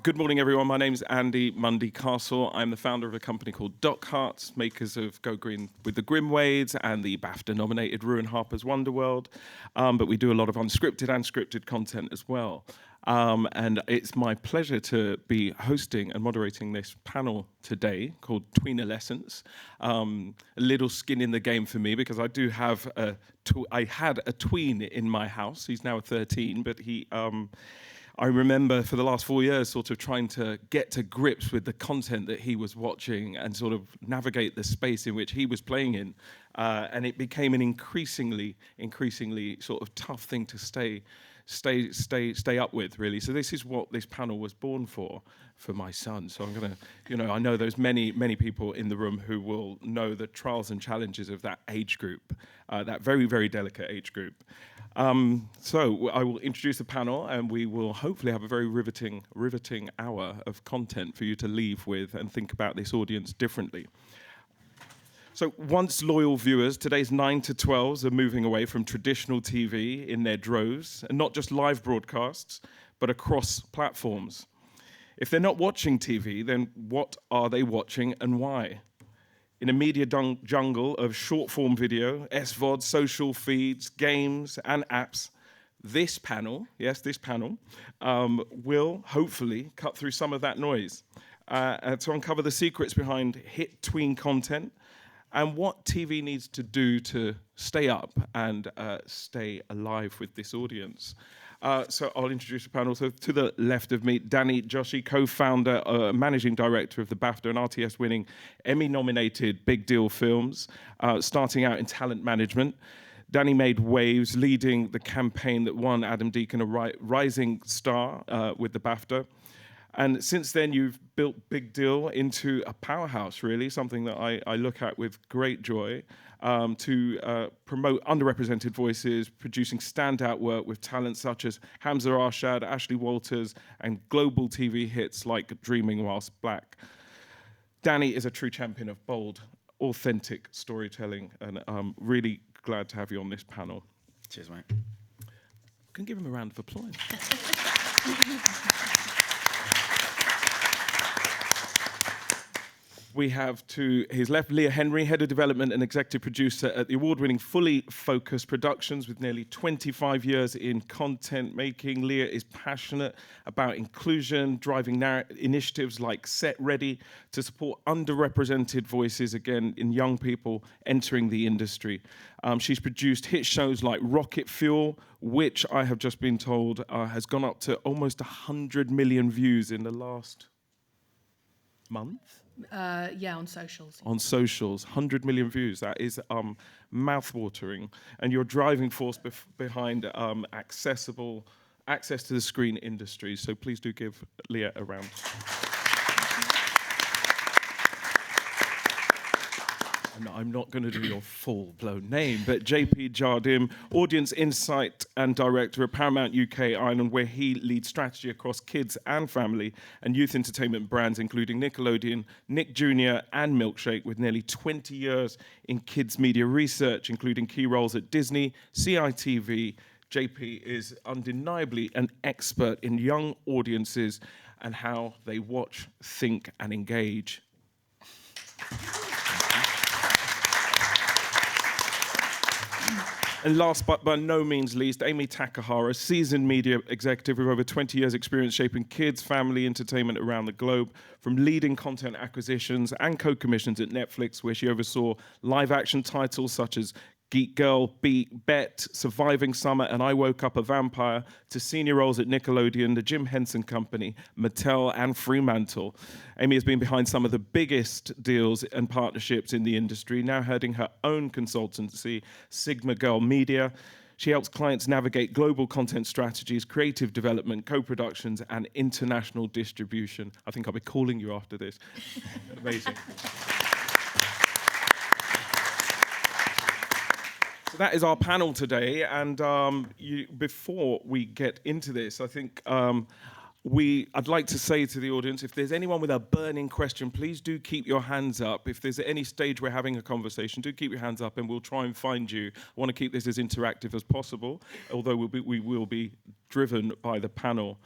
Good morning, everyone. My name's Andy Mundy Castle. I'm the founder of a company called Doc Hearts, makers of Go Green with the Grimwades and the BAFTA-nominated Ruin Harper's Wonderworld. But we do a lot of unscripted and scripted content as well. And it's my pleasure to be hosting and moderating this panel today called Tweenolescence. A little skin in the game for me because I do have I had a tween in my house. He's now 13, but I remember for the last 4 years sort of trying to get to grips with the content that he was watching and sort of navigate the space in which he was playing in. And it became an increasingly sort of tough thing to stay up with, really. So this is what this panel was born for my son. So I'm gonna, I know there's many people in the room who will know the trials and challenges of that age group, that very, very delicate age group. So I will introduce the panel, and we will hopefully have a very riveting hour of content for you to leave with and think about this audience differently. So once loyal viewers, today's 9 to 12s are moving away from traditional TV in their droves, and not just live broadcasts, but across platforms. If they're not watching TV, then what are they watching and why? In a media jungle of short-form video, SVOD, social feeds, games, and apps, this panel, will hopefully cut through some of that noise to uncover the secrets behind hit tween content and what TV needs to do to stay up and stay alive with this audience. So I'll introduce the panel. So to the left of me, Danny Joshi, co-founder, managing director of the BAFTA and RTS-winning, Emmy-nominated Big Deal films, starting out in talent management. Danny made waves, leading the campaign that won Adam Deacon a rising star with the BAFTA. And since then, you've built Big Deal into a powerhouse, really, something that I look at with great joy, to promote underrepresented voices, producing standout work with talent such as Hamza Arshad, Ashley Walters, and global TV hits like Dreaming Whilst Black. Danny is a true champion of bold, authentic storytelling, and I'm really glad to have you on this panel. Cheers, mate. We can give him a round of applause. We have to his left, Leah Henry, Head of Development and Executive Producer at the award-winning Fully Focused Productions with nearly 25 years in content making. Leah is passionate about inclusion, driving initiatives like Set Ready to support underrepresented voices, again, in young people entering the industry. She's produced hit shows like Rocket Fuel, which I have just been told has gone up to almost 100 million views in the last month. Yeah, on socials. On socials, 100 million views. That is mouth-watering. And you're driving force behind access to the screen industry. So please do give Leah a round. I'm not going to do your full-blown name, but JP Jardim, Audience Insight and Director at Paramount UK Ireland, where he leads strategy across kids and family and youth entertainment brands, including Nickelodeon, Nick Jr. and Milkshake, with nearly 20 years in kids media research, including key roles at Disney, CITV. JP is undeniably an expert in young audiences and how they watch, think, and engage. And last but by no means least, Amy Takahara, seasoned media executive with over 20 years experience shaping kids, family entertainment around the globe, from leading content acquisitions and co-commissions at Netflix, where she oversaw live action titles such as Geek Girl, Beat, Bet, Surviving Summer, and I Woke Up a Vampire, to senior roles at Nickelodeon, the Jim Henson Company, Mattel, and Fremantle. Amy has been behind some of the biggest deals and partnerships in the industry, now heading her own consultancy, Sigma Girl Media. She helps clients navigate global content strategies, creative development, co-productions, and international distribution. I think I'll be calling you after this. Amazing. So that is our panel today, and before we get into this, I think I'd like to say to the audience, if there's anyone with a burning question, please do keep your hands up. If there's any stage we're having a conversation, do keep your hands up and we'll try and find you. I want to keep this as interactive as possible, although we will be driven by the panel.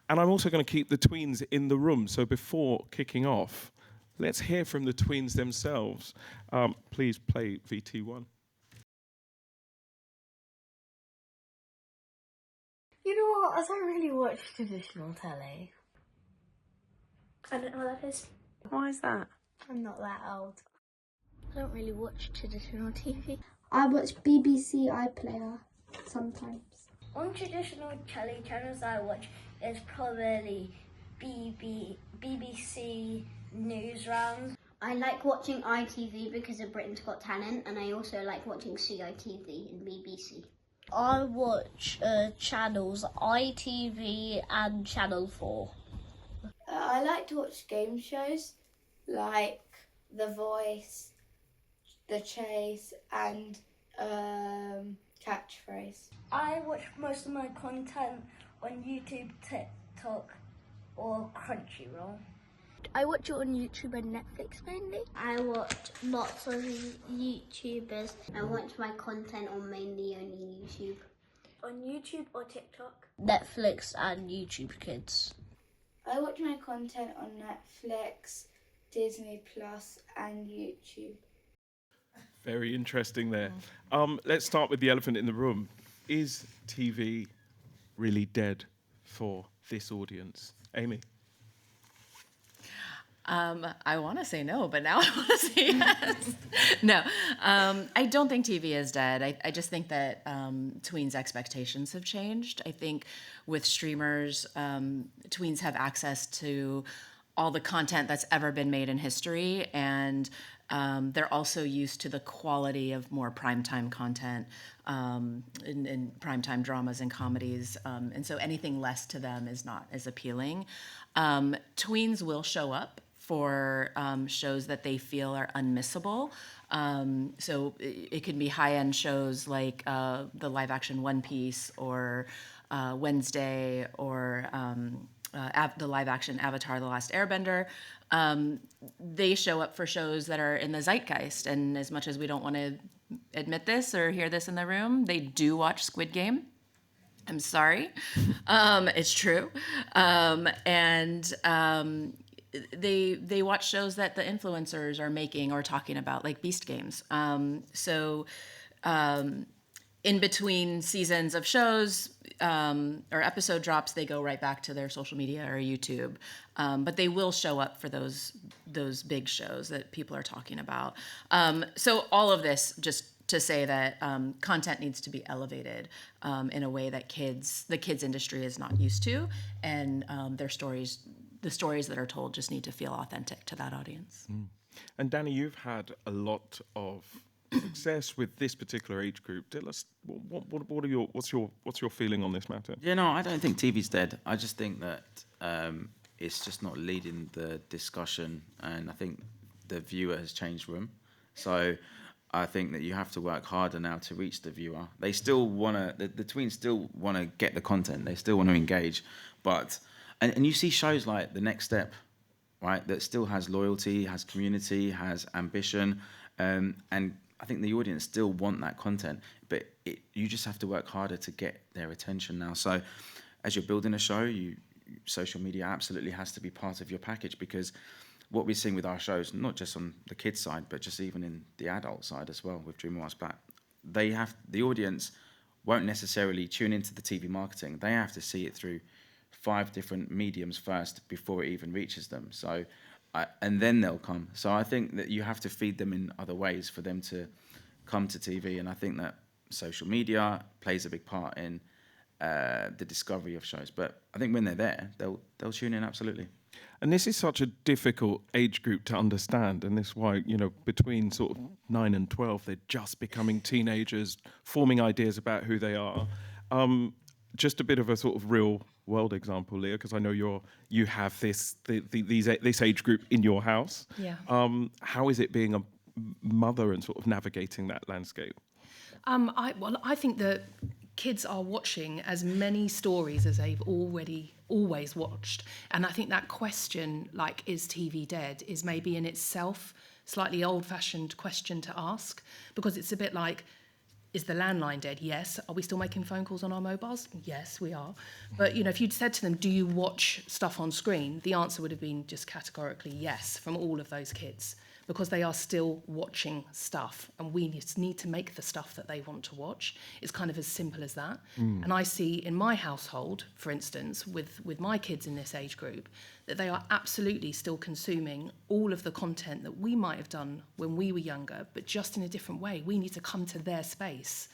And I'm also going to keep the tweens in the room. So before kicking off, let's hear from the tweens themselves. Please play VT1. You know what? I don't really watch traditional telly. I don't know what that is. Why is that? I'm not that old. I don't really watch traditional TV. I watch BBC iPlayer sometimes. One traditional telly channels I watch is probably BBC Newsround. I like watching ITV because of Britain's Got Talent, and I also like watching CITV and BBC. I watch channels ITV and Channel 4. I like to watch game shows like The Voice, The Chase, and Catchphrase. I watch most of my content on YouTube, TikTok, or Crunchyroll. I watch it on YouTube and Netflix mainly. I watch lots of YouTubers. I watch my content on mainly only YouTube. On YouTube or TikTok? Netflix and YouTube Kids. I watch my content on Netflix, Disney Plus, and YouTube. Very interesting there. Let's start with the elephant in the room. Is TV really dead for this audience? Amy? I want to say no, but now I want to say yes. No, I don't think TV is dead. I just think that tweens' expectations have changed. I think with streamers, tweens have access to all the content that's ever been made in history, and they're also used to the quality of more primetime content in primetime dramas and comedies, and so anything less to them is not as appealing. Tweens will show up for shows that they feel are unmissable. So it can be high-end shows like the live-action One Piece or Wednesday or the live-action Avatar: The Last Airbender. They show up for shows that are in the zeitgeist, and as much as we don't want to admit this or hear this in the room, they do watch Squid Game. I'm sorry. It's true. They watch shows that the influencers are making or talking about, like Beast Games. In between seasons of shows or episode drops, they go right back to their social media or YouTube. But they will show up for those big shows that people are talking about. So all of this just to say that content needs to be elevated in a way that the kids industry is not used to, and the stories that are told just need to feel authentic to that audience. And Danny, you've had a lot of success with this particular age group. Tell us, what's your feeling on this matter? Yeah, no, I don't think TV's dead. I just think that it's just not leading the discussion, and I think the viewer has changed room. So I think that you have to work harder now to reach the viewer. They still want to, the tweens still want to get the content. They still want to engage, but and you see shows like The Next Step, right? That still has loyalty, has community, has ambition, and I think the audience still want that content. But you just have to work harder to get their attention now. So, as you're building a show, social media absolutely has to be part of your package, because what we're seeing with our shows, not just on the kids side, but just even in the adult side as well, with DreamWorks Back, the audience won't necessarily tune into the TV marketing. They have to see it through 5 different mediums first before it even reaches them. So, and then they'll come. So I think that you have to feed them in other ways for them to come to TV. And I think that social media plays a big part in the discovery of shows. But I think when they're there, they'll tune in absolutely. And this is such a difficult age group to understand, and this is why, between sort of 9 and 12, they're just becoming teenagers, forming ideas about who they are. Just a bit of a sort of real world example, Leah, because I know you have this age group in your house. Yeah. How is it being a mother and sort of navigating that landscape? I think that kids are watching as many stories as they've always watched, and I think that question, like, is TV dead, is maybe in itself slightly old-fashioned question to ask, because it's a bit like, Is the landline dead? Yes. Are we still making phone calls on our mobiles? Yes, we are. But, you know, if you'd said to them, do you watch stuff on screen? The answer would have been just categorically yes from all of those kids, because they are still watching stuff, and we just need to make the stuff that they want to watch. It's kind of as simple as that. And I see in my household, for instance, with my kids in this age group, that they are absolutely still consuming all of the content that we might have done when we were younger, but just in a different way. We need to come to their space.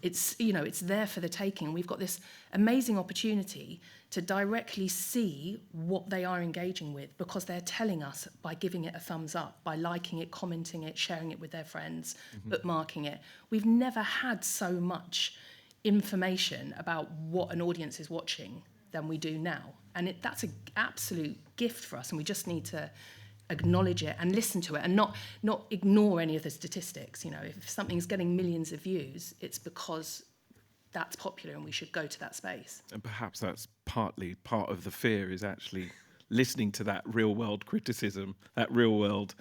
It's, you know, it's there for the taking. We've got this amazing opportunity to directly see what they are engaging with, because they're telling us by giving it a thumbs up, by liking it, commenting it, sharing it with their friends, bookmarking it. We've never had so much information about what an audience is watching than we do now. And that's an absolute gift for us, and we just need to acknowledge it and listen to it, and not ignore any of the statistics. You know, if something's getting millions of views, it's because that's popular and we should go to that space. And perhaps that's partly part of the fear, is actually listening to that real world criticism, that real world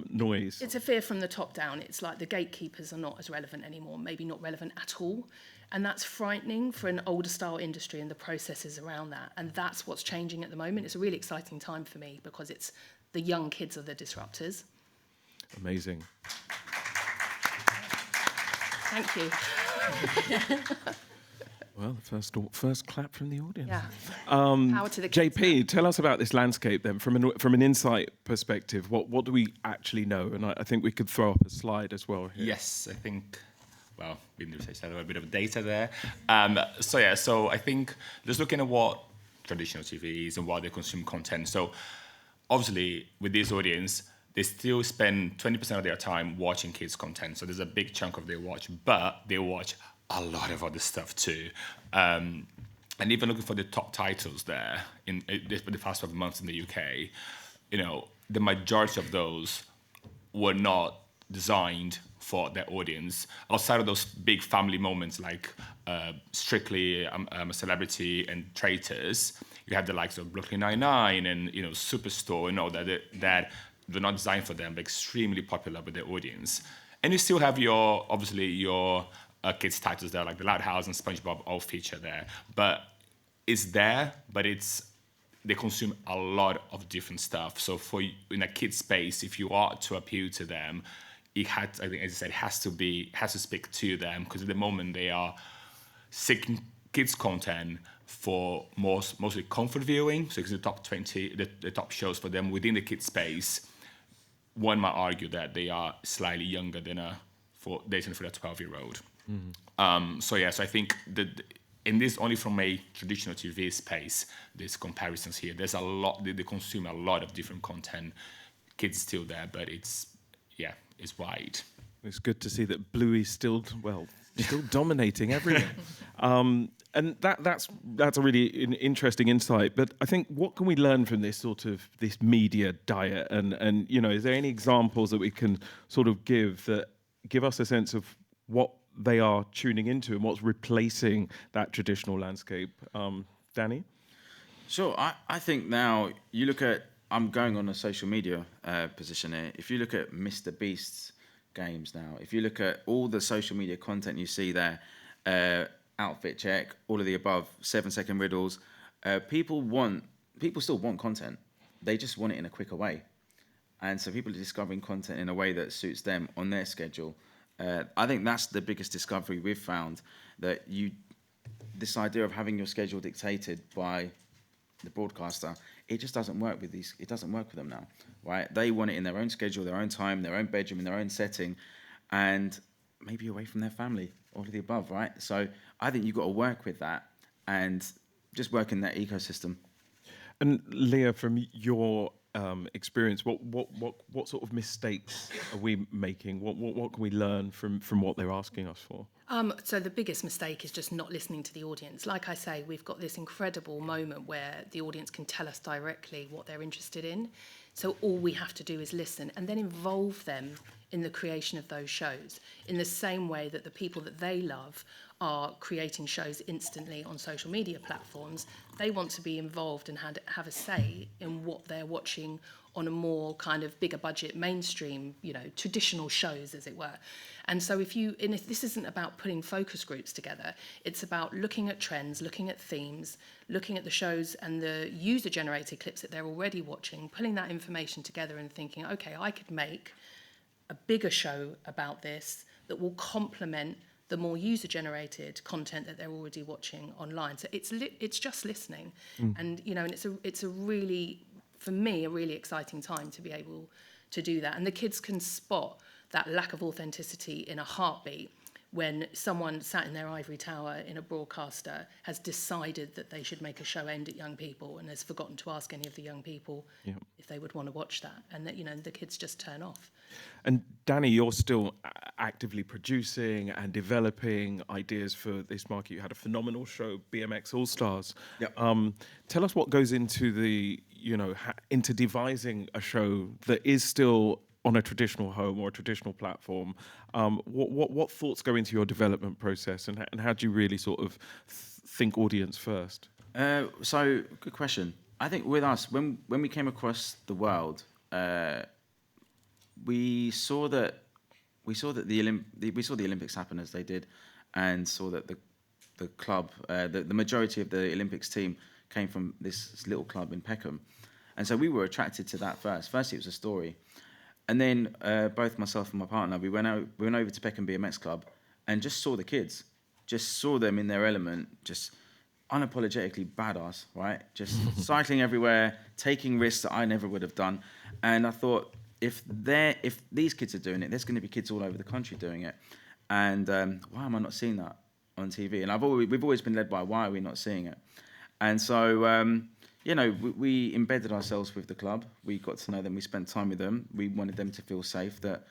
noise. It's a fear from the top down. It's like the gatekeepers are not as relevant anymore, maybe not relevant at all. And that's frightening for an older style industry and the processes around that. And that's what's changing at the moment. It's a really exciting time for me, because it's the young kids are the disruptors. Amazing. Thank you. Well, the first clap from the audience. Yeah. Power to the kids. JP, tell us about this landscape then, from an insight perspective. What do we actually know? And I think we could throw up a slide as well here. Yes, I think. Well, we need to say a little bit of data there. So I think just looking at what traditional TV is and what they consume content. So obviously, with this audience, they still spend 20% of their time watching kids' content. So there's a big chunk of their watch, but they watch a lot of other stuff too. And even looking for the top titles there in the past 12 months in the UK, you know, the majority of those were not designed for their audience. Outside of those big family moments like Strictly, I'm a Celebrity, and Traitors, you have the likes of Brooklyn Nine-Nine and, you know, Superstore, and all that they're not designed for them, but extremely popular with their audience. And you still have your kids' titles there, like The Loud House and SpongeBob all feature there. But it's there, but they consume a lot of different stuff. So in a kid's space, if you are to appeal to them, I think, as I said, has to speak to them, because at the moment they are seeking kids' content for mostly comfort viewing. So it's the top 20, the top shows for them within the kids' space. One might argue that they are slightly younger than dating for a 12-year-old. So I think that in this, only from a traditional TV space, there's comparisons here. There's a lot, they consume a lot of different content. Kids still there, but it's wide. It's good to see that Bluey's still dominating everything. And that's a really interesting insight. But I think, what can we learn from this this media diet? And you know, is there any examples that we can sort of give us a sense of what they are tuning into and what's replacing that traditional landscape? Danny? Sure. I think now you look at, I'm going on a social media position here. If you look at Mr. Beast's games now, if you look at all the social media content you see there, outfit check, all of the above, 7-second riddles, people still want content. They just want it in a quicker way. And so people are discovering content in a way that suits them on their schedule. I think that's the biggest discovery we've found, that this idea of having your schedule dictated by the broadcaster, it just doesn't work with these. It doesn't work with them now, right? They want it in their own schedule, their own time, their own bedroom, in their own setting, and maybe away from their family, all of the above, right? So I think you've got to work with that and just work in that ecosystem. And Leah, from your experience, what sort of mistakes are we making? What can we learn from what they're asking us for? So the biggest mistake is just not listening to the audience. Like I say, we've got this incredible moment where the audience can tell us directly what they're interested in. So all we have to do is listen and then involve them in the creation of those shows, in the same way that the people that they love are creating shows instantly on social media platforms. They want to be involved and have a say in what they're watching on a more kind of bigger budget, mainstream, traditional shows, as it were. And so if this isn't about putting focus groups together, it's about looking at trends, looking at themes, looking at the shows and the user-generated clips that they're already watching, pulling that information together and thinking, okay, I could make a bigger show about this that will complement the more user-generated content that they're already watching online. So it's just listening, and and it's a really, for me, a really exciting time to be able to do that. And the kids can spot that lack of authenticity in a heartbeat when someone sat in their ivory tower in a broadcaster has decided that they should make a show aimed at young people and has forgotten to ask any of the young people if they would want to watch that, and that the kids just turn off. And Danny, you're still actively producing and developing ideas for this market. You had a phenomenal show, BMX All Stars. Yep. Tell us what goes into into devising a show that is still on a traditional home or a traditional platform. What thoughts go into your development process, and how do you really sort of think audience first? So, good question. I think with us, when we came across the world, we saw that the Olympics happen as they did, and saw that the club, the majority of the Olympics team came from this little club in Peckham, and so we were attracted to that first. Firstly, it was a story, and then both myself and my partner, we went over to Peckham BMX Club and just saw the kids, just saw them in their element, just unapologetically badass, right? Just cycling everywhere, taking risks that I never would have done, and I thought, if these kids are doing it, there's going to be kids all over the country doing it, and why am I not seeing that on TV? And we've always been led by, why are we not seeing it? And so we embedded ourselves with the club. We got to know them. We spent time with them. We wanted them to feel safe that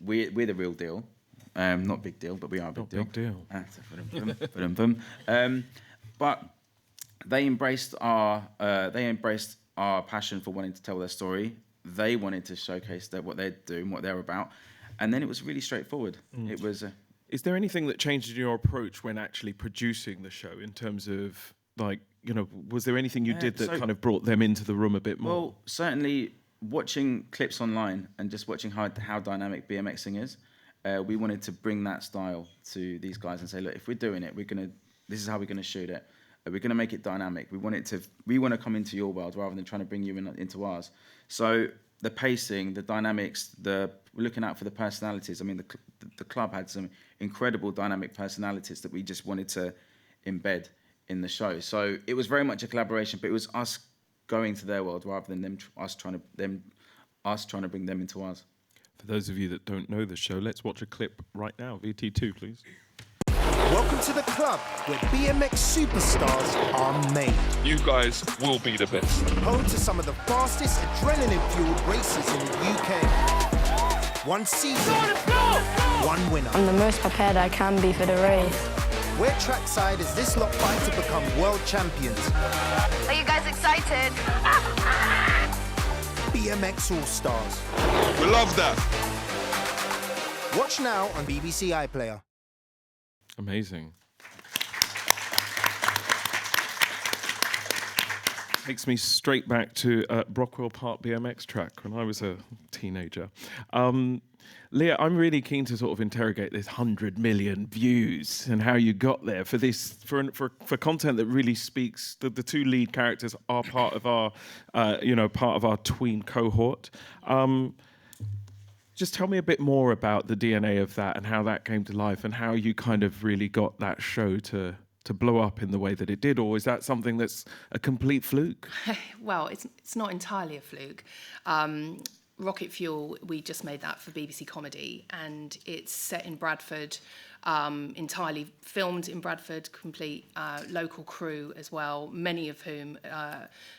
we're the real deal. Not big deal, but we are a big deal. Big deal. But they embraced our passion for wanting to tell their story. They wanted to showcase what they're doing, what they're about, and then it was really straightforward. It was. Is there anything that changed in your approach when actually producing the show, in terms of was there anything you did that kind of brought them into the room a bit more? Well, certainly watching clips online and just watching how dynamic BMXing is, we wanted to bring that style to these guys and say, look, if we're doing it, this is how we're gonna shoot it. We're going to make it dynamic. We want to come into your world rather than trying to bring you into ours. So the pacing, the dynamics, we're looking out for the personalities. I mean, the club had some incredible dynamic personalities that we just wanted to embed in the show. So it was very much a collaboration, but it was us going to their world rather than us trying to bring them into ours. For those of you that don't know the show, let's watch a clip right now. VT2, please. Welcome to the club where BMX superstars are made. You guys will be the best. Home to some of the fastest adrenaline-fueled races in the UK. One season, one winner. I'm the most prepared I can be for the race. We're trackside as this lot fight to become world champions. Are you guys excited? BMX All-Stars. We love that. Watch now on BBC iPlayer. Amazing. Takes me straight back to Brockwell Park BMX track when I was a teenager. Leah, I'm really keen to sort of interrogate this 100 million views and how you got there for this, for content that really speaks. The two lead characters are part of our tween cohort. Just tell me a bit more about the DNA of that and how that came to life and how you kind of really got that show to blow up in the way that it did, or is that something that's a complete fluke? Well, it's not entirely a fluke. Rocket Fuel, we just made that for BBC Comedy, and it's set in Bradford, entirely filmed in Bradford, complete local crew as well, many of whom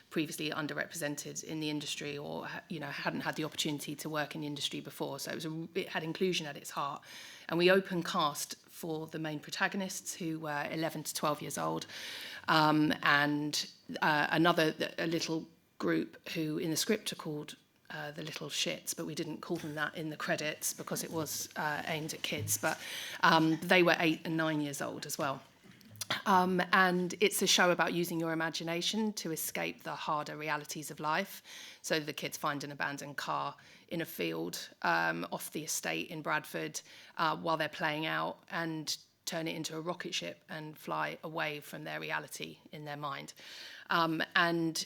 previously underrepresented in the industry or hadn't had the opportunity to work in the industry before. So it had inclusion at its heart. And we open cast for the main protagonists, who were 11 to 12 years old, and a little group who in the script are called the Little Shits, but we didn't call them that in the credits because it was aimed at kids. But they were 8 and 9 years old as well. And it's a show about using your imagination to escape the harder realities of life. So the kids find an abandoned car in a field off the estate in Bradford while they're playing out, and turn it into a rocket ship and fly away from their reality in their mind. It's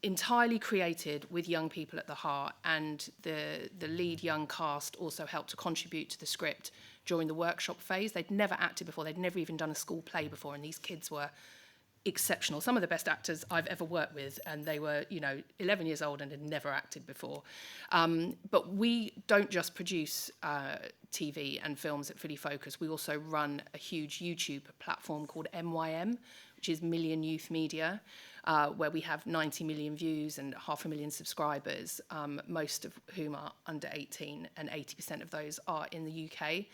entirely created with young people at the heart, and the lead young cast also helped to contribute to the script during the workshop phase. They'd never acted before, they'd never even done a school play before, and these kids were exceptional. Some of the best actors I've ever worked with, and they were, 11 years old and had never acted before. But we don't just produce TV and films at Fully Focus. We also run a huge YouTube platform called MYM, which is Million Youth Media, where we have 90 million views and 500,000 subscribers, most of whom are under 18, and 80% of those are in the UK.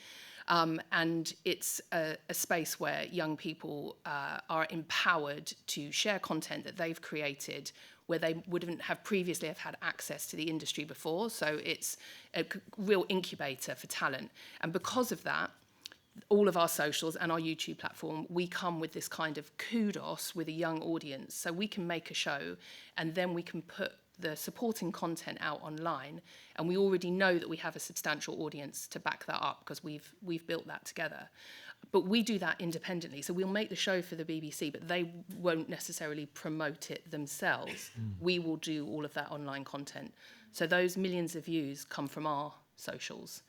And it's a space where young people are empowered to share content that they've created where they wouldn't have previously have had access to the industry before. So it's a real incubator for talent. And because of that, all of our socials and our YouTube platform, we come with this kind of kudos with a young audience. So we can make a show and then we can put the supporting content out online, and we already know that we have a substantial audience to back that up because we've built that together. But we do that independently. So we'll make the show for the BBC, but they won't necessarily promote it themselves. We will do all of that online content. So those millions of views come from our socials,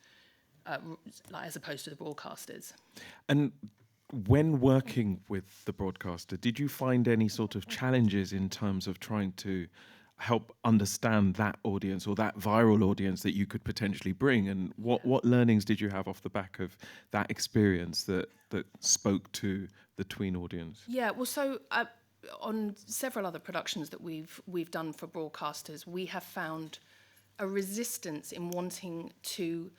as opposed to the broadcasters. And when working with the broadcaster, did you find any sort of challenges in terms of trying to help understand that audience or that viral audience that you could potentially bring? And what learnings did you have off the back of that experience that spoke to the tween audience? Yeah, well, so on several other productions that we've done for broadcasters, we have found a resistance in wanting to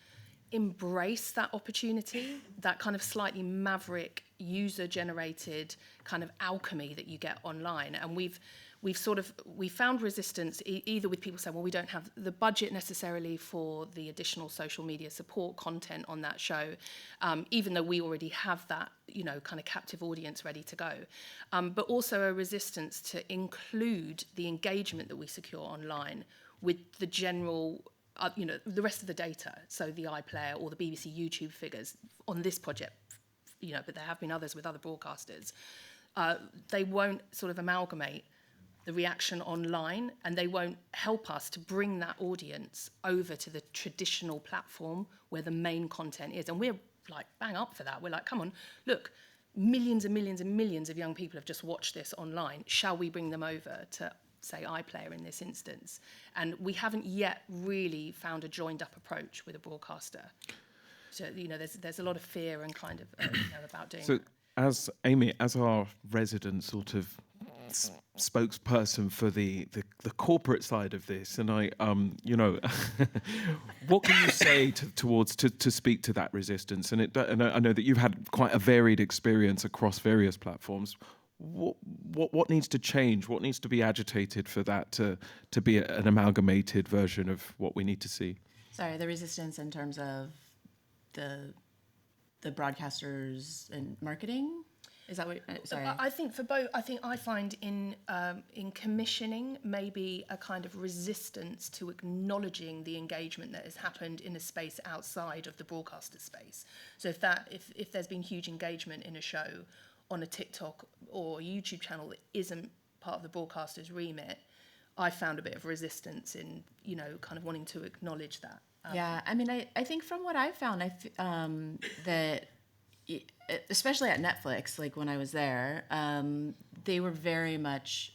embrace that opportunity, that kind of slightly maverick, user-generated kind of alchemy that you get online. And we've found resistance either with people saying, well, we don't have the budget necessarily for the additional social media support content on that show, even though we already have that, kind of captive audience ready to go. But also a resistance to include the engagement that we secure online with the general, the rest of the data. So the iPlayer or the BBC YouTube figures on this project, but there have been others with other broadcasters. They won't sort of amalgamate the reaction online, and they won't help us to bring that audience over to the traditional platform where the main content is. And we're like bang up for that. We're like, come on, look, millions and millions and millions of young people have just watched this online. Shall we bring them over to, say, iPlayer in this instance? And we haven't yet really found a joined up approach with a broadcaster. So, there's a lot of fear and kind of about doing that. As Amy, as our resident sort of spokesperson for the corporate side of this, and I, what can you say to speak to that resistance? And I know that you've had quite a varied experience across various platforms. What needs to change? What needs to be agitated for that to be an amalgamated version of what we need to see? Sorry, the resistance in terms of the broadcasters and marketing? Is that what? Sorry. I think for both. I think I find in commissioning maybe a kind of resistance to acknowledging the engagement that has happened in a space outside of the broadcaster space. So if there's been huge engagement in a show on a TikTok or YouTube channel that isn't part of the broadcaster's remit, I found a bit of resistance in kind of wanting to acknowledge that. Yeah, I mean, I think from what I've found, that especially at Netflix, like when I was there, they were very much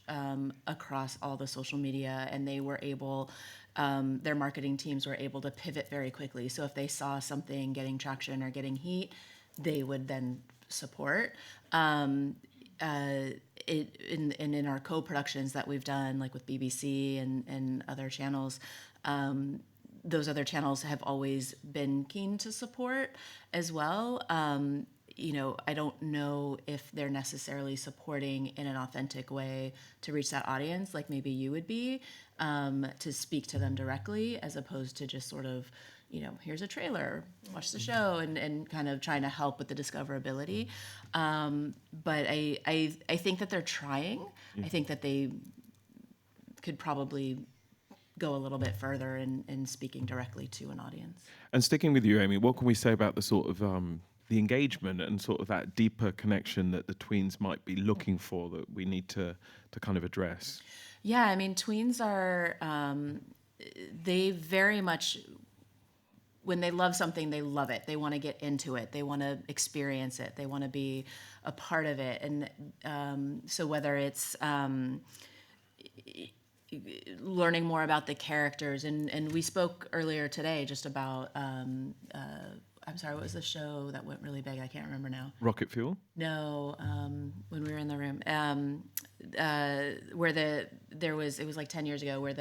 across all the social media, and they were able, their marketing teams were able to pivot very quickly. So if they saw something getting traction or getting heat, they would then support. In our co-productions that we've done, like with BBC and other channels, those other channels have always been keen to support as well. I don't know if they're necessarily supporting in an authentic way to reach that audience, like maybe you would be, to speak to them directly, as opposed to just sort of, here's a trailer, watch the show, and kind of trying to help with the discoverability. But I think that they're trying. I think that they could probably go a little bit further in speaking directly to an audience. And sticking with you, Amy, what can we say about the sort of the engagement and sort of that deeper connection that the tweens might be looking for that we need to kind of address? Yeah, I mean, tweens are, they very much, when they love something, they love it. They want to get into it. They want to experience it. They want to be a part of it. And so whether it's learning more about the characters, and we spoke earlier today just about, I'm sorry, what was the show that went really big? I can't remember now. Rocket Fuel? No, when we were in the room, where it was like 10 years ago, where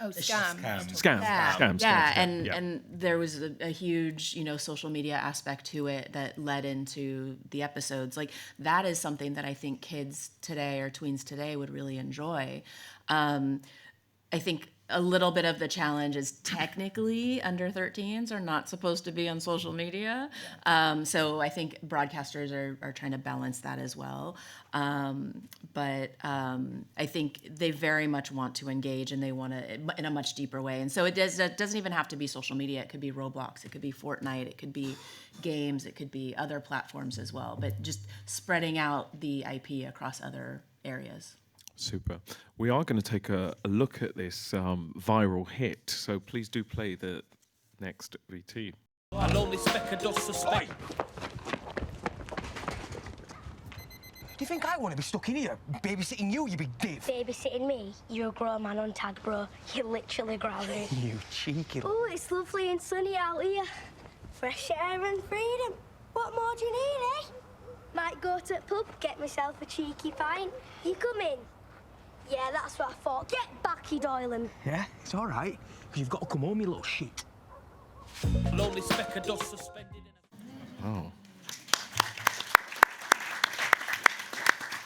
Scams. And there was a huge, social media aspect to it that led into the episodes. Like, that is something that I think kids today or tweens today would really enjoy. I think a little bit of the challenge is technically under 13s are not supposed to be on social media. So I think broadcasters are trying to balance that as well. But I think they very much want to engage, and they want to in a much deeper way. And so it doesn't even have to be social media. It could be Roblox, it could be Fortnite, it could be games, it could be other platforms as well. But just spreading out the IP across other areas. Super. We are going to take a look at this viral hit, so please do play the next VT. I'll only spec a dust suspect. Do you think I want to be stuck in here babysitting you big div? Babysitting me? You're a grown man on tag, bro. You're literally grounded. You cheeky. Oh, it's lovely and sunny out here. Fresh air and freedom. What more do you need, eh? Might go to the pub, get myself a cheeky pint. You come in? Yeah, that's what I thought. Get back, you Doylan. Yeah, it's all right, because you've got to come home, you little shit. Lonely speck of dust suspended in a... Oh.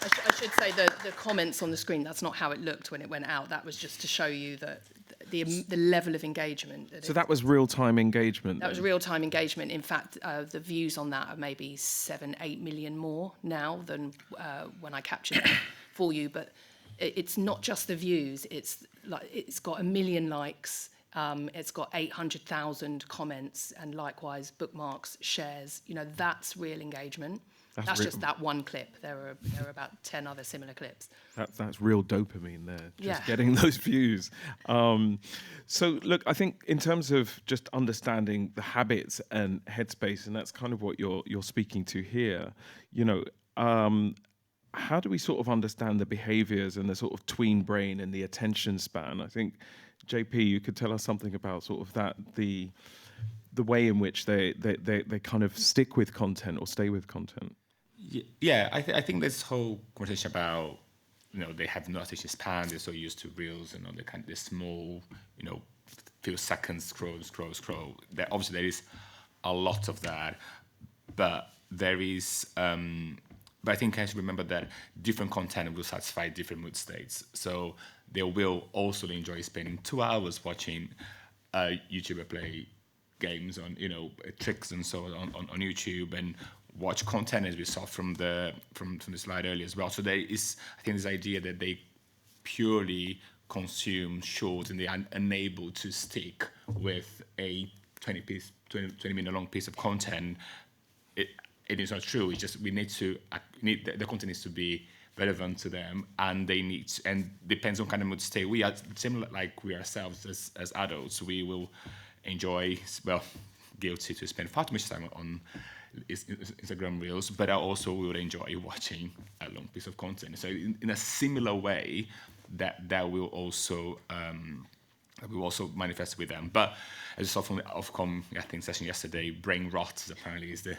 I should say the comments on the screen, that's not how it looked when it went out. That was just to show you that the level of engagement. So that was real-time engagement? That was real-time engagement. In fact, the views on that are maybe 7-8 million more now than when I captured it for you. But it's not just the views. It's got 1 million likes. It's got 800,000 comments, and likewise bookmarks, shares. That's real engagement. That's just that one clip. There are about 10 other similar clips. That's real dopamine there, just getting those views. So look, I think in terms of just understanding the habits and headspace, and that's kind of what you're speaking to here, how do we sort of understand the behaviors and the sort of tween brain and the attention span? I think, JP, you could tell us something about sort of that, the way in which they kind of stick with content or stay with content. Yeah, I think this whole conversation about, they have no attention span, they're so used to reels and all the kind of the small, few seconds scroll. Obviously there is a lot of that, but there is, but I think I should remember that different content will satisfy different mood states. So they will also enjoy spending 2 hours watching a YouTuber play games on, tricks and so on YouTube, and watch content as we saw from the slide earlier as well. So there is, I think, this idea that they purely consume shorts and they are unable to stick with a 20-minute long piece of content. It is not true. It's just the content needs to be relevant to them, and they need to, and depends on kind of mood state. We are similar, like we ourselves as adults. We will enjoy, guilty to spend far too much time on Instagram reels, but I also would enjoy watching a long piece of content. So in a similar way, that will also manifest with them. But as you saw from the Ofcom session yesterday, brain rot apparently is the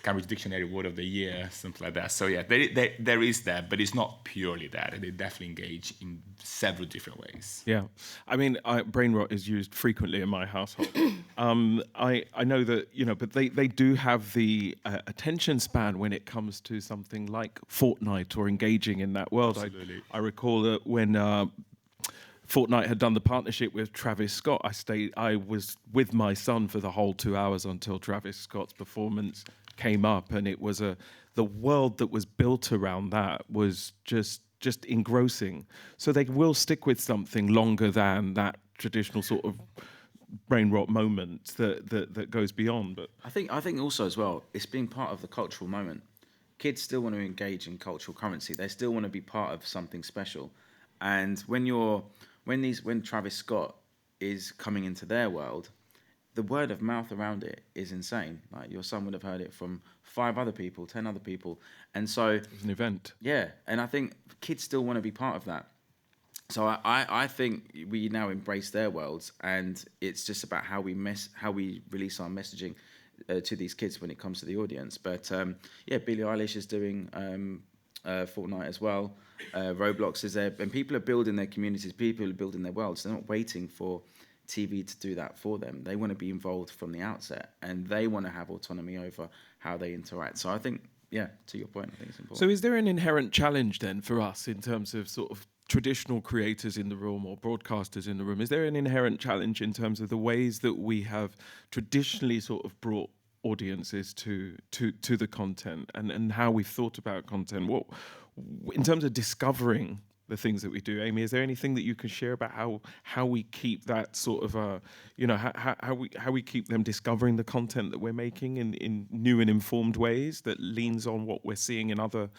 Cambridge Dictionary word of the year, something like that. So yeah, there is that, but it's not purely that. They definitely engage in several different ways. Yeah, I mean, brain rot is used frequently in my household. I know that, but they do have the attention span when it comes to something like Fortnite or engaging in that world. Absolutely. I recall that when Fortnite had done the partnership with Travis Scott. I was with my son for the whole 2 hours until Travis Scott's performance came up, and it was the world that was built around that was just engrossing. So they will stick with something longer than that traditional sort of brain rot moment that goes beyond. But I think also as well, it's being part of the cultural moment. Kids still want to engage in cultural currency. They still want to be part of something special. And when Travis Scott is coming into their world, the word of mouth around it is insane. Like, your son would have heard it from 5 other people, 10 other people. And so it's an event. Yeah. And I think kids still want to be part of that. So I think we now embrace their worlds, and it's just about how we release our messaging to these kids when it comes to the audience. But Billie Eilish is doing Fortnite as well. Roblox is there, and people are building their communities. People are building their worlds. They're not waiting for TV to do that for them. They want to be involved from the outset, and they want to have autonomy over how they interact. So I think, to your point, I think it's important. So is there an inherent challenge then for us in terms of sort of traditional creators in the room or broadcasters in the room? Is there an inherent challenge in terms of the ways that we have traditionally sort of brought audiences to the content and how we've thought about content? What, in terms of discovering the things that we do, Amy, is there anything that you can share about how we keep that sort of how we keep them discovering the content that we're making in new and informed ways that leans on what we're seeing in other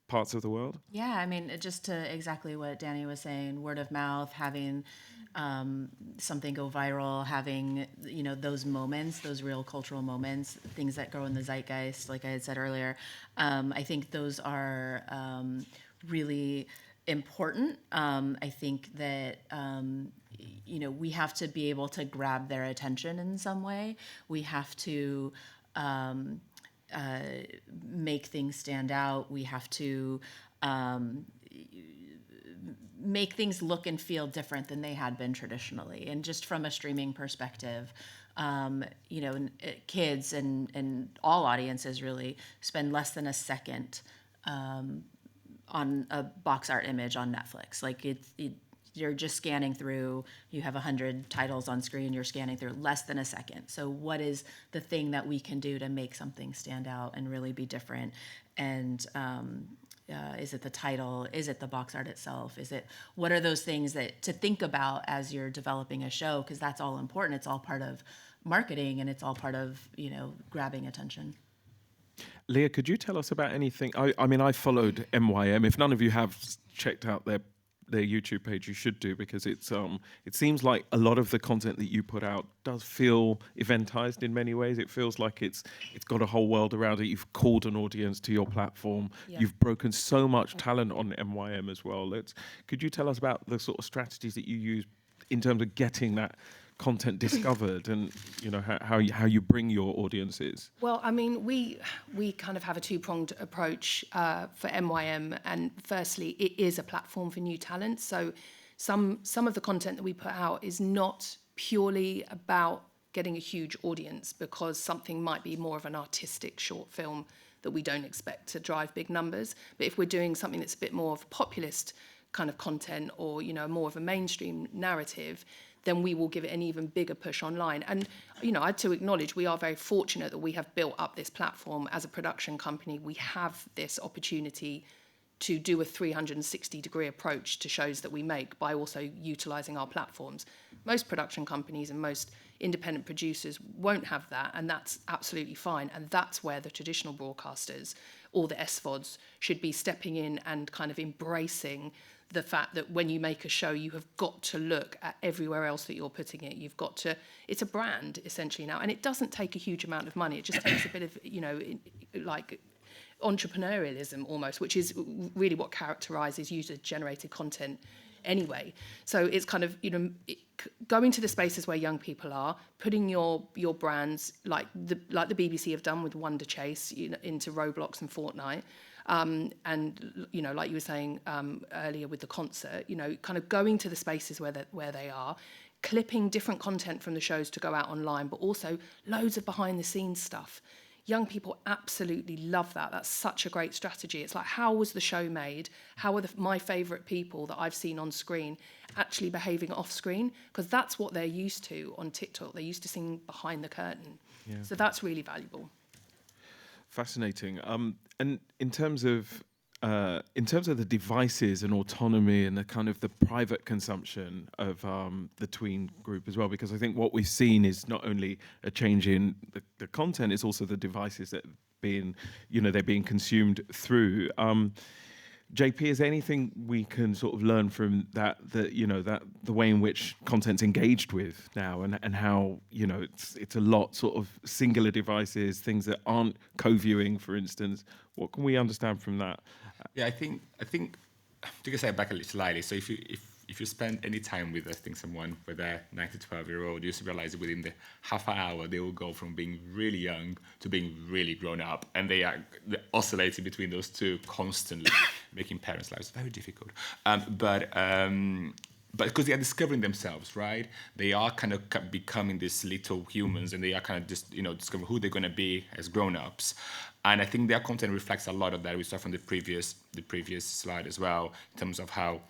parts of the world? Yeah, I mean, just to exactly what Danny was saying, word of mouth, having something go viral, having, those moments, those real cultural moments, things that go in the zeitgeist, like I had said earlier. I think those are really important. I think that, we have to be able to grab their attention in some way. We have to make things stand out. We have to make things look and feel different than they had been traditionally. And just from a streaming perspective, kids and all audiences really spend less than a second on a box art image on Netflix. Like you're just scanning through, you have 100 titles on screen, you're scanning through less than a second. So what is the thing that we can do to make something stand out and really be different? And is it the title? Is it the box art itself? What are those things that to think about as you're developing a show? Because that's all important. It's all part of marketing, and it's all part of, grabbing attention. Leah, could you tell us about anything? I mean, I followed MYM. If none of you have checked out their YouTube page, you should do, because it seems like a lot of the content that you put out does feel eventized in many ways. It feels like it's got a whole world around it. You've called an audience to your platform. Yeah. You've broken so much talent on MYM as well. Could you tell us about the sort of strategies that you use in terms of getting that content discovered, and how you bring your audiences? Well, I mean, we kind of have a two-pronged approach for MYM, and firstly, it is a platform for new talent. So some of the content that we put out is not purely about getting a huge audience, because something might be more of an artistic short film that we don't expect to drive big numbers. But if we're doing something that's a bit more of populist kind of content, or more of a mainstream narrative, then we will give it an even bigger push online. And, I had to acknowledge we are very fortunate that we have built up this platform as a production company. We have this opportunity to do a 360-degree approach to shows that we make by also utilising our platforms. Most production companies and most independent producers won't have that, and that's absolutely fine. And that's where the traditional broadcasters, or the SVODs, should be stepping in and kind of embracing the fact that when you make a show, you have got to look at everywhere else that you're putting it. You've got to, it's a brand essentially now, and it doesn't take a huge amount of money. It just takes a bit of, like entrepreneurialism almost, which is really what characterizes user-generated content anyway. So it's kind of, going to the spaces where young people are, putting your brands like the BBC have done with Wonder Chase into Roblox and Fortnite. And, like you were saying earlier with the concert, kind of going to the spaces where they are, clipping different content from the shows to go out online, but also loads of behind-the-scenes stuff. young people absolutely love that. That's such a great strategy. It's like, how was the show made? How are my favourite people that I've seen on screen actually behaving off screen? Because that's what they're used to on TikTok. They're used to seeing behind the curtain. Yeah. So that's really valuable. Fascinating. And in terms of the devices and autonomy and the kind of the private consumption of the tween group as well, because I think what we've seen is not only a change in the content, it's also the devices that they're being consumed through. JP, is there anything we can sort of learn from that the way in which content's engaged with now, and how it's a lot sort of singular devices, things that aren't co-viewing, for instance? What can we understand from that? Yeah, I think to say back a little slightly. So if you spend any time with someone with a 9 to 12-year-old, you realize that within the half an hour they will go from being really young to being really grown up, and they're oscillating between those two constantly, making parents' lives very difficult. But because they are discovering themselves, right? They are kind of becoming these little humans, and they are kind of just discovering who they're going to be as grown-ups. And I think their content reflects a lot of that. We saw from the previous slide as well, in terms of how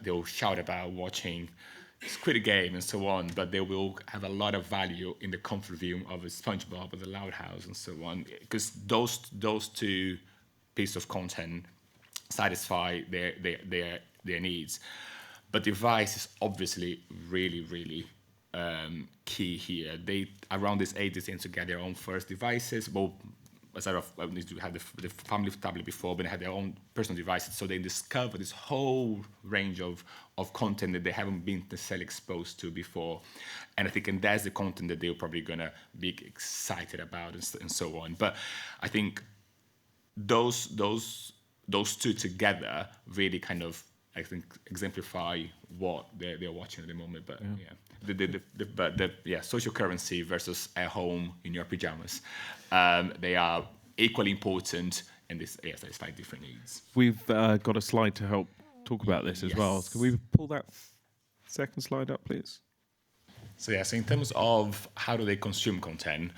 they'll shout about watching Squid Game and so on, but they will have a lot of value in the comfort room of a SpongeBob or the Loud House and so on, because those two pieces of content satisfy their needs. But device is obviously really, really key here. They, around this age, they tend to get their own first devices. Well, aside of they had the family tablet before, but they had their own personal devices. So they discover this whole range of content that they haven't been necessarily exposed to before. And I think that's the content that they're probably going to be excited about and so on. But I think those two together really kind of, I think, exemplify what they're watching at the moment. But social currency versus at home in your pajamas, they are equally important, and they satisfy different needs. We've got a slide to help talk about this as well. Can we pull that second slide up, please? So in terms of how do they consume content,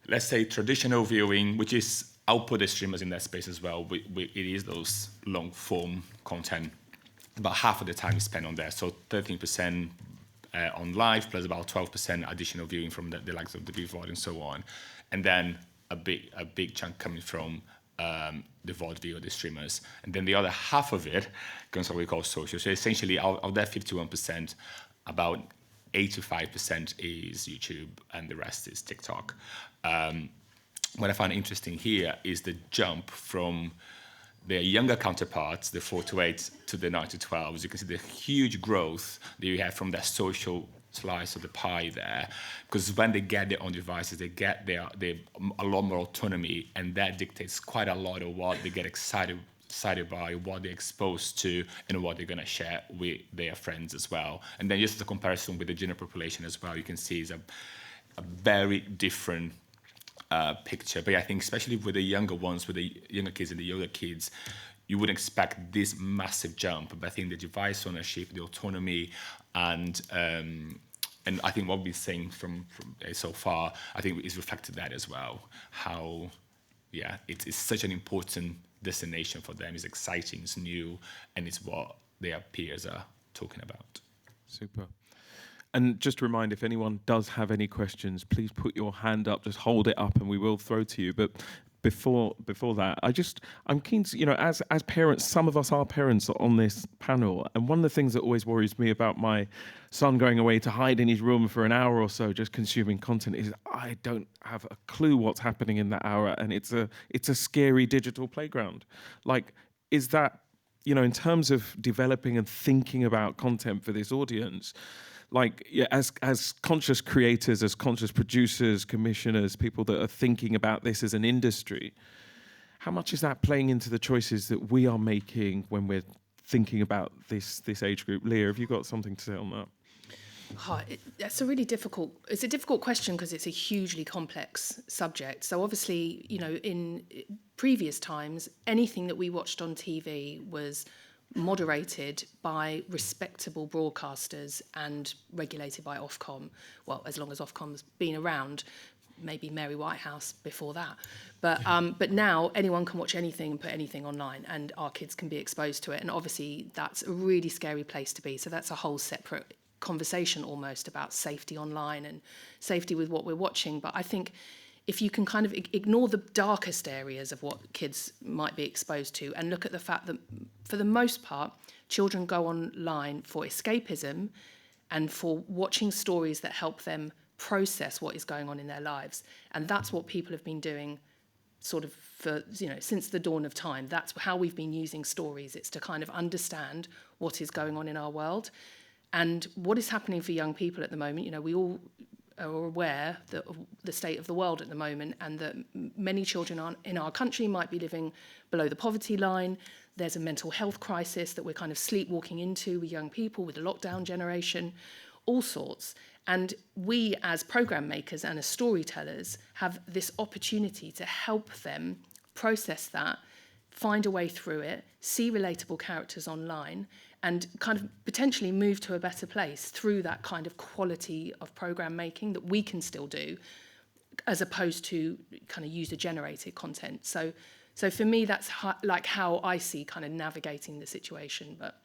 let's say traditional viewing, which is, I'll put the streamers in that space as well. It is those long form content. About half of the time is spent on there. So 13% on live, plus about 12% additional viewing from the likes of the VOD and so on. And then a big chunk coming from the VOD view, the streamers. And then the other half of it comes from what we call social. So essentially, of that 51%, about 85% is YouTube, and the rest is TikTok. What I find interesting here is the jump from their younger counterparts, the 4 to 8 to the 9 to 12. As you can see, the huge growth that you have from that social slice of the pie there, because when they get their own devices, they get a lot more autonomy, and that dictates quite a lot of what they get excited by, what they're exposed to, and what they're going to share with their friends as well. And then just the comparison with the general population as well, you can see is a very different picture. But I think especially with the younger ones, with the younger kids and the older kids, you wouldn't expect this massive jump. But I think the device ownership, the autonomy, and I think what we've been saying from so far, I think is reflected that as well. How, it's such an important destination for them. It's exciting, it's new, and it's what their peers are talking about. Super. And just to remind, if anyone does have any questions, please put your hand up, just hold it up and we will throw to you. But before that, I'm keen to, as parents, some of us are parents on this panel, and one of the things that always worries me about my son going away to hide in his room for an hour or so just consuming content is I don't have a clue what's happening in that hour, and it's a scary digital playground. Like, is that, in terms of developing and thinking about content for this audience, as conscious creators, as conscious producers, commissioners, people that are thinking about this as an industry, how much is that playing into the choices that we are making when we're thinking about this age group? Leah, have you got something to say on that? It's a difficult question because it's a hugely complex subject. So obviously, in previous times, anything that we watched on TV was moderated by respectable broadcasters and regulated by Ofcom. Well, as long as Ofcom's been around, maybe Mary Whitehouse before that. But now anyone can watch anything and put anything online, and our kids can be exposed to it. And obviously that's a really scary place to be. So that's a whole separate conversation almost about safety online and safety with what we're watching. But I think if you can kind of ignore the darkest areas of what kids might be exposed to and look at the fact that for the most part, children go online for escapism and for watching stories that help them process what is going on in their lives. And that's what people have been doing sort of for, since the dawn of time. That's how we've been using stories. It's to kind of understand what is going on in our world. And what is happening for young people at the moment, we all are aware that of the state of the world at the moment, and that many children in our country might be living below the poverty line. There's a mental health crisis that we're kind of sleepwalking into with young people, with the lockdown generation, all sorts. And we as programme makers and as storytellers have this opportunity to help them process that, find a way through it, see relatable characters online, and kind of potentially move to a better place through that kind of quality of programme making that we can still do, as opposed to kind of user-generated content. So for me, that's how I see kind of navigating the situation. But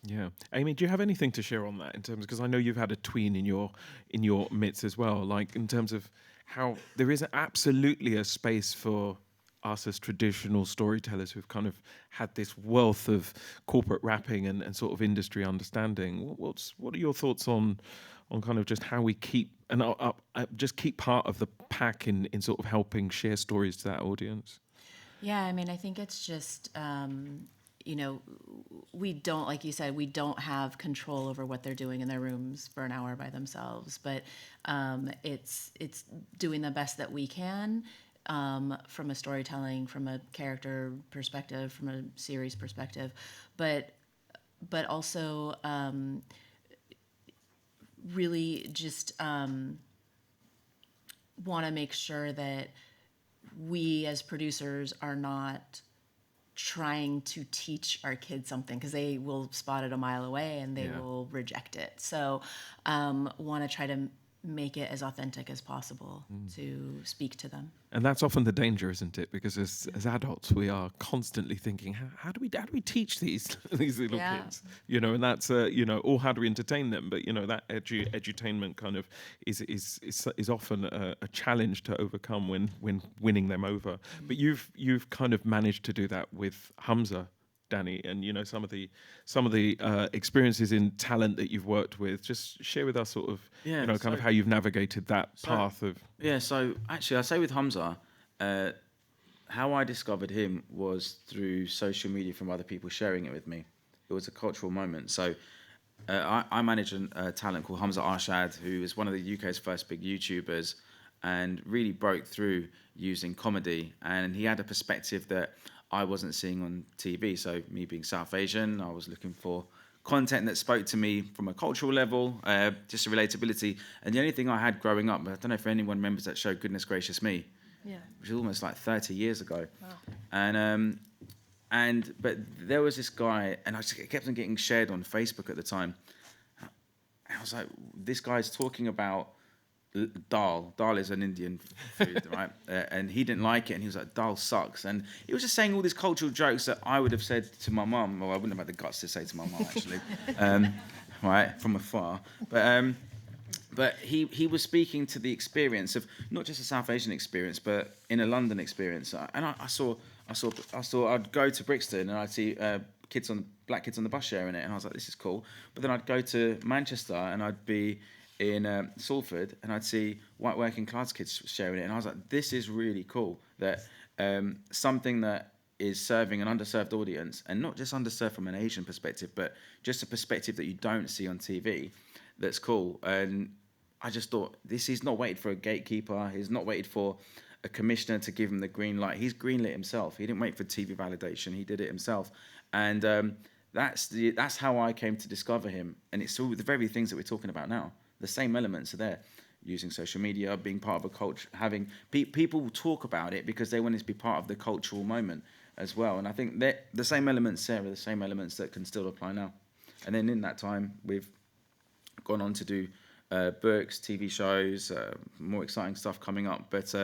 yeah, Amy, do you have anything to share on that in terms, because I know you've had a tween in your midst as well, like in terms of how there is absolutely a space for us as traditional storytellers who've kind of had this wealth of corporate wrapping and sort of industry understanding. What are your thoughts on kind of just how we keep just keep part of the pack in sort of helping share stories to that audience? Yeah, I mean, I think it's just we don't, like you said, we don't have control over what they're doing in their rooms for an hour by themselves, but it's doing the best that we can. From a storytelling, from a character perspective, from a series perspective, but also really just want to make sure that we as producers are not trying to teach our kids something, because they will spot it a mile away and they will reject it. So want to try to make it as authentic as possible to speak to them. And that's often the danger, isn't it? Because as adults, we are constantly thinking, how do we teach these little kids? And that's or how do we entertain them? But that edutainment kind of is often a challenge to overcome when winning them over. But you've kind of managed to do that with Hamza, Danny, and some of the experiences in talent that you've worked with. Just share with us sort of kind of how you've navigated that path of. Yeah, so actually, I say with Hamza, how I discovered him was through social media from other people sharing it with me. It was a cultural moment. So I manage a talent called Hamza Arshad, who is one of the UK's first big YouTubers, and really broke through using comedy. And he had a perspective that I wasn't seeing on TV. So me being South Asian, I was looking for content that spoke to me from a cultural level, just a relatability. And the only thing I had growing up, I don't know if anyone remembers that show, Goodness Gracious Me, which was almost like 30 years ago. Wow. But there was this guy, and it kept on getting shared on Facebook at the time. And I was like, this guy's talking about dal. Dal is an Indian food, right? And he didn't like it, and he was like, dal sucks. And he was just saying all these cultural jokes that I would have said to my mum. Well, I wouldn't have had the guts to say to my mum, actually, right, from afar. But he was speaking to the experience of not just a South Asian experience, but in a London experience. And I saw I'd go to Brixton and I'd see black kids on the bus sharing it, and I was like, this is cool. But then I'd go to Manchester and I'd be in Salford, and I'd see white working class kids sharing it, and I was like, this is really cool, that something that is serving an underserved audience, and not just underserved from an Asian perspective, but just a perspective that you don't see on TV, that's cool. And I just thought, he's not waited for a gatekeeper, he's not waited for a commissioner to give him the green light, he's greenlit himself, he didn't wait for TV validation, he did it himself. And that's how I came to discover him, and it's all the very things that we're talking about now. The same elements are there, using social media, being part of a culture, having people talk about it because they want to be part of the cultural moment. as well. And I think that the same elements there are the same elements that can still apply now. And then in that time, we've gone on to do books, TV shows, more exciting stuff coming up, but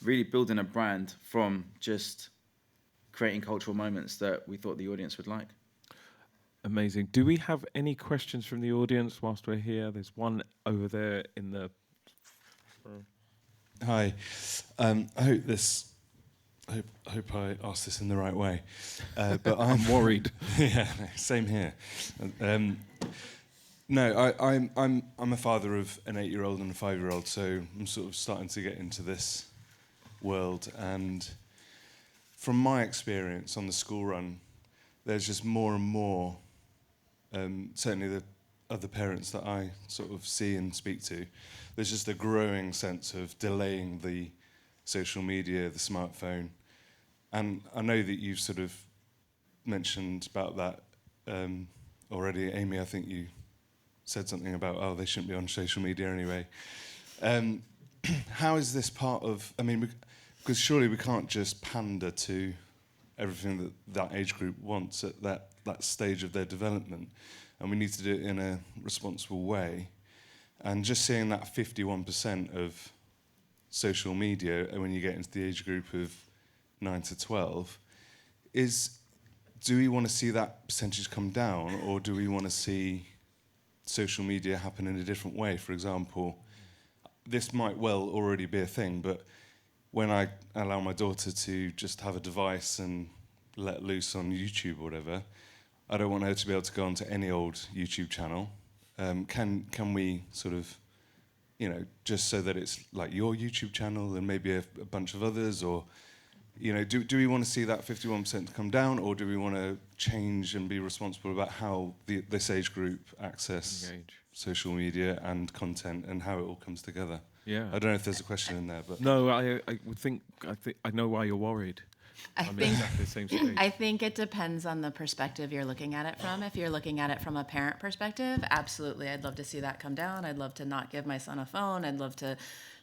really building a brand from just creating cultural moments that we thought the audience would like. Amazing. Do we have any questions from the audience whilst we're here? There's one over there in the... Hi. I hope I asked this in the right way. But I'm worried. Yeah, same here. No, I'm a father of an 8-year-old and a 5-year-old, so I'm sort of starting to get into this world. And from my experience on the school run, there's just more and more, certainly the other parents that I sort of see and speak to, there's just a growing sense of delaying the social media, the smartphone. And I know that you've sort of mentioned about that already. Amy, I think you said something about, oh, they shouldn't be on social media anyway. How is this part of, I mean, because surely we can't just pander to everything that age group wants at that stage of their development, and we need to do it in a responsible way. And just seeing that 51% of social media when you get into the age group of 9 to 12, do we want to see that percentage come down, or do we want to see social media happen in a different way? For example, this might well already be a thing, but when I allow my daughter to just have a device and let loose on YouTube or whatever, I don't want her to be able to go onto any old YouTube channel. Can we sort of, just so that it's like your YouTube channel and maybe a bunch of others, or, do we want to see that 51% come down, or do we want to change and be responsible about how this age group access social media and content and how it all comes together? Yeah. I don't know if there's a question in there, but no, I know why you're worried. I'm exactly the same stage. I think it depends on the perspective you're looking at it from. If you're looking at it from a parent perspective, absolutely, I'd love to see that come down. I'd love to not give my son a phone. I'd love to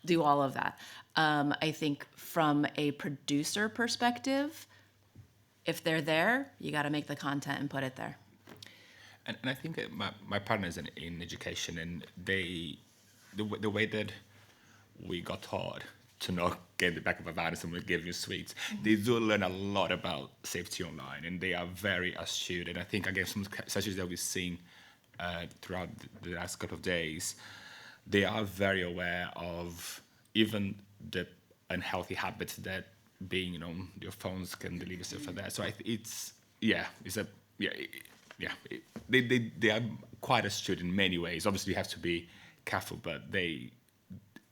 do all of that. I think from a producer perspective, if they're there, you got to make the content and put it there. And I think my partner's in education, and the way that we got taught to not get in the back of a van and someone give you sweets, they do learn a lot about safety online, and they are very astute. And I think, again, some sessions that we've seen throughout the last couple of days, they are very aware of even the unhealthy habits that being, your phones can deliver stuff for that. So they are quite astute in many ways. Obviously, you have to be careful, but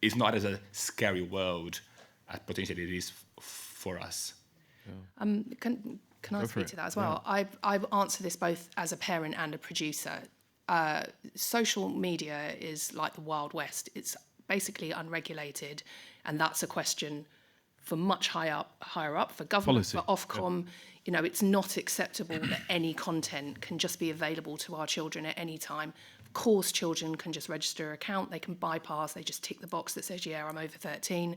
it's not as a scary world as potentially it is for us. Yeah. Can I speak to that as well? Yeah. I've answered this both as a parent and a producer. Social media is like the Wild West. It's basically unregulated, and that's a question for much higher up, for government, for Ofcom. Yeah. It's not acceptable that any content can just be available to our children at any time. Of course, children can just register an account. They can bypass. They just tick the box that says, yeah, I'm over 13.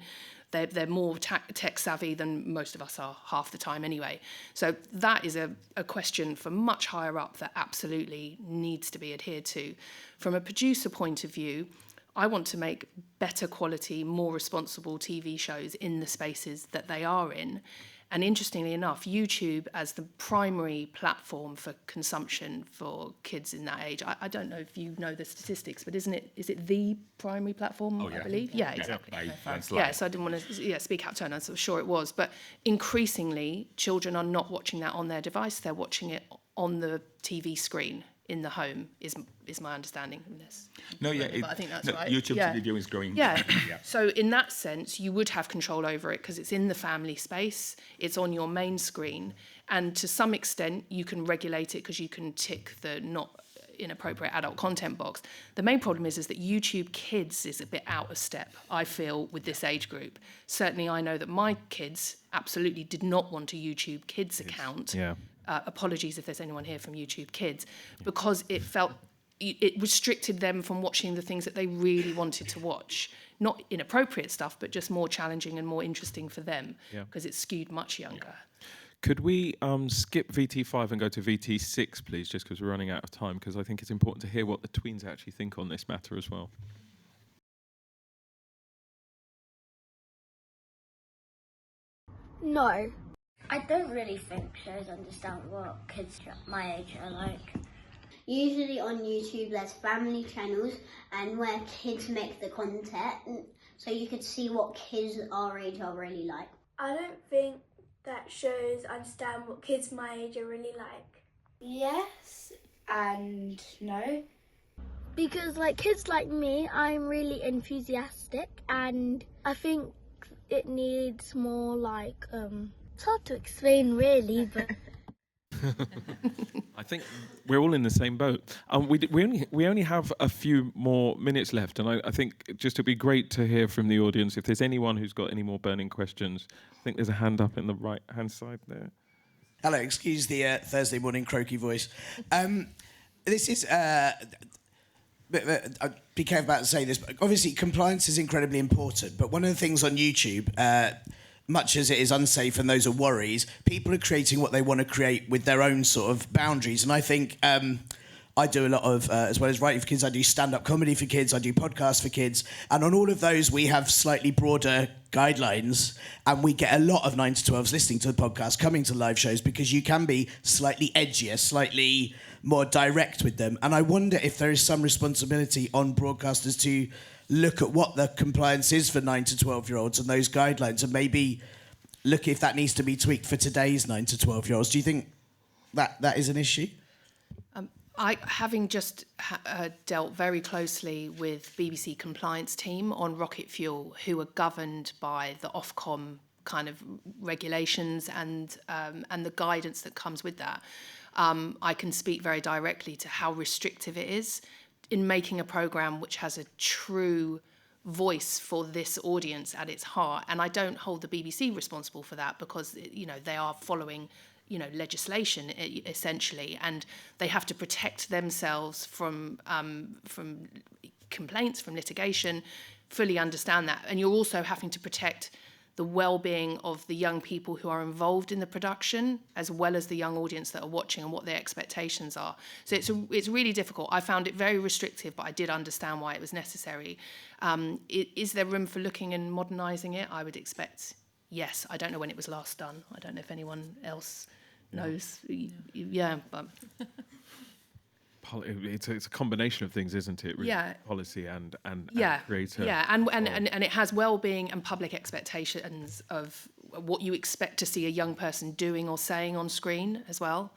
They're more tech savvy than most of us are half the time anyway. So that is a question for much higher up that absolutely needs to be adhered to. From a producer point of view, I want to make better quality, more responsible TV shows in the spaces that they are in. And interestingly enough, YouTube as the primary platform for consumption for kids in that age, I don't know if you know the statistics, but is it the primary platform, I believe? Yeah, exactly. So I didn't want to speak out of turn, I'm sure it was. But increasingly, children are not watching that on their device, they're watching it on the TV screen in the home, is my understanding of this. But I think that's right. YouTube video is growing. Yeah. So in that sense, you would have control over it because it's in the family space, it's on your main screen, and to some extent you can regulate it because you can tick the not inappropriate adult content box. The main problem is that YouTube Kids is a bit out of step, I feel, with this age group. Certainly I know that my kids absolutely did not want a YouTube Kids account. Yeah. Apologies if there's anyone here from YouTube Kids, because it restricted them from watching the things that they really wanted to watch. Not inappropriate stuff, but just more challenging and more interesting for them, because it's skewed much younger. Could we skip VT5 and go to VT6, please, just because we're running out of time, because I think it's important to hear what the tweens actually think on this matter as well. No. I don't really think shows understand what kids my age are like. Usually on YouTube there's family channels and where kids make the content, so you could see what kids our age are really like. I don't think that shows understand what kids my age are really like. Yes and no. Because like kids like me, I'm really enthusiastic and I think it needs more like, it's hard to explain really, but... I think we're all in the same boat. We only have a few more minutes left, and I think just it'd be great to hear from the audience if there's anyone who's got any more burning questions. I think there's a hand up in the right-hand side there. Hello, excuse the Thursday morning croaky voice. This is... be careful about to say this, but obviously compliance is incredibly important, but one of the things on YouTube, much as it is unsafe and those are worries, people are creating what they want to create with their own sort of boundaries. And I think I do a lot of, as well as writing for kids, I do stand-up comedy for kids, I do podcasts for kids. And on all of those, we have slightly broader guidelines. And we get a lot of 9 to 12s listening to the podcast, coming to live shows, because you can be slightly edgier, slightly more direct with them. And I wonder if there is some responsibility on broadcasters to look at what the compliance is for 9 to 12-year-olds and those guidelines, and maybe look if that needs to be tweaked for today's 9 to 12-year-olds. Do you think that is an issue? Having just dealt very closely with BBC compliance team on rocket fuel, who are governed by the Ofcom kind of regulations and the guidance that comes with that, I can speak very directly to how restrictive it is in making a programme which has a true voice for this audience at its heart. And I don't hold the BBC responsible for that, because they are following legislation essentially, and they have to protect themselves from complaints, from litigation. Fully understand that. And you're also having to protect the well-being of the young people who are involved in the production, as well as the young audience that are watching and what their expectations are. So it's really difficult. I found it very restrictive, but I did understand why it was necessary. Is there room for looking and modernising it? I would expect yes. I don't know when it was last done. I don't know if anyone else knows. Yeah, but... It's a combination of things, isn't it? Really? Yeah. Policy and creator. Yeah, and it has well-being and public expectations of what you expect to see a young person doing or saying on screen as well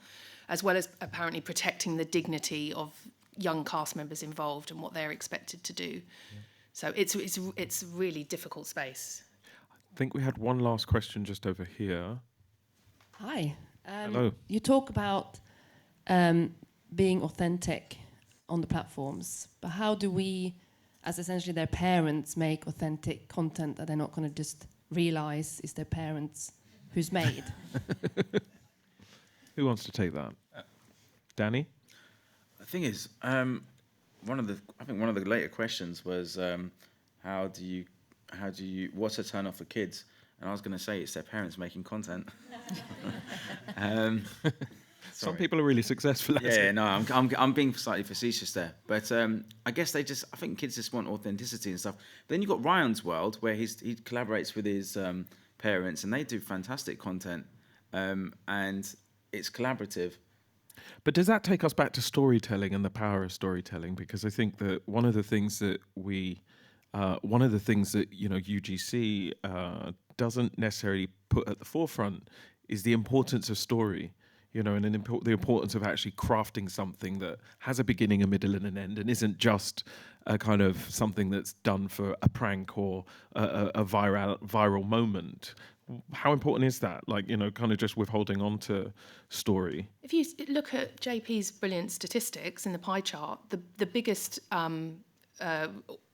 as apparently protecting the dignity of young cast members involved and what they're expected to do. Yeah. So it's a really difficult space. I think we had one last question just over here. Hi. Hello. You talk about being authentic on the platforms, but how do we, as essentially their parents, make authentic content that they're not going to just realise is their parents who's made? Who wants to take that? Danny? The thing is, one of the later questions was how do you what's a turn off for kids? And I was going to say it's their parents making content. Some people are really successful at it. Yeah, no, I'm being slightly facetious there. But I guess I think kids just want authenticity and stuff. Then you've got Ryan's World, where he collaborates with his parents, and they do fantastic content. And it's collaborative. But does that take us back to storytelling and the power of storytelling? Because I think that one of the things that UGC doesn't necessarily put at the forefront is the importance of story. And the importance of actually crafting something that has a beginning, a middle, and an end, and isn't just a kind of something that's done for a prank or a viral moment. How important is that? Kind of just withholding on to story. If you look at JP's brilliant statistics in the pie chart, the biggest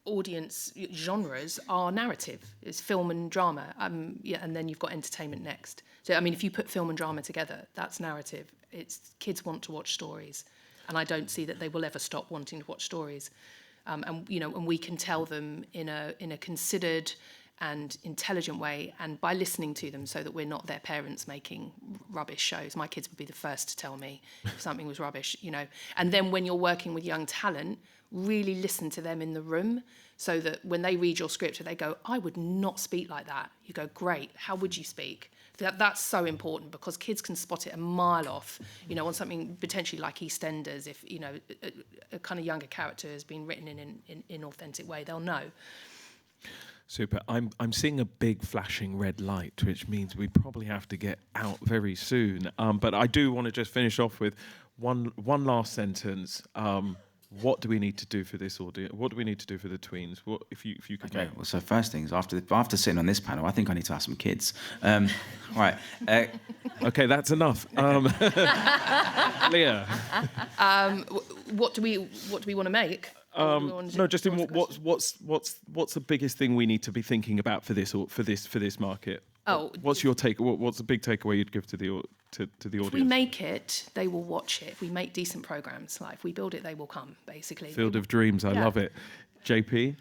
audience genres are narrative. It's film and drama, and then you've got entertainment next. So, if you put film and drama together, that's narrative. It's kids want to watch stories, and I don't see that they will ever stop wanting to watch stories. And we can tell them in a considered and intelligent way, and by listening to them so that we're not their parents making rubbish shows. My kids would be the first to tell me if something was rubbish, you know. And then when you're working with young talent, really listen to them in the room so that when they read your script and they go, I would not speak like that. You go, great, how would you speak? That's so important because kids can spot it a mile off, you know, on something potentially like EastEnders. If, you know, a kind of younger character has been written in an authentic way, they'll know. Super. I'm seeing a big flashing red light, which means we probably have to get out very soon. But I do want to just finish off with one last sentence. What do we need to do for this audience? What do we need to do for the tweens? What if you could? Okay. Well, so first things after sitting on this panel, I think I need to have some kids. Right. Okay, that's enough. Leah. What do we want to make? No, just in what's the biggest thing we need to be thinking about for this market? Oh, what's your take? What's a big takeaway you'd give to the audience? If we make it, they will watch it. If we make decent programs, like if we build it, they will come. Basically, Field of Dreams. I love it. JP,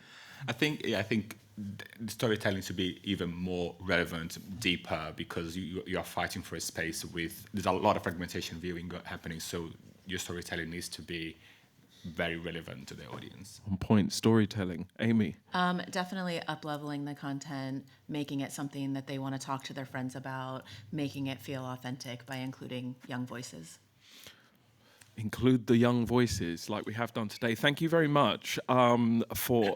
I think the storytelling should be even more relevant, deeper, because you are fighting for a space with there's a lot of fragmentation viewing happening. So your storytelling needs to be very relevant to the audience. On point storytelling. Amy? Definitely up-leveling the content, making it something that they want to talk to their friends about, making it feel authentic by including young voices. Include the young voices like we have done today. Thank you very much for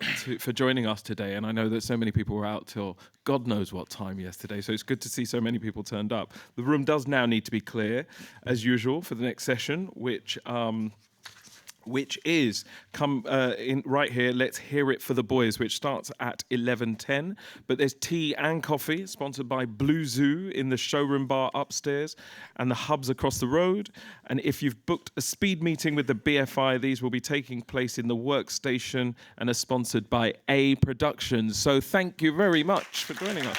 joining us today. And I know that so many people were out till God knows what time yesterday. So it's good to see so many people turned up. The room does now need to be clear, as usual, for the next session, which is in right here. Let's Hear It for the Boys, which starts at 11:10. But there's tea and coffee, sponsored by Blue Zoo in the showroom bar upstairs and the hubs across the road. And if you've booked a speed meeting with the BFI, these will be taking place in the workstation and are sponsored by A Productions. So thank you very much for joining us.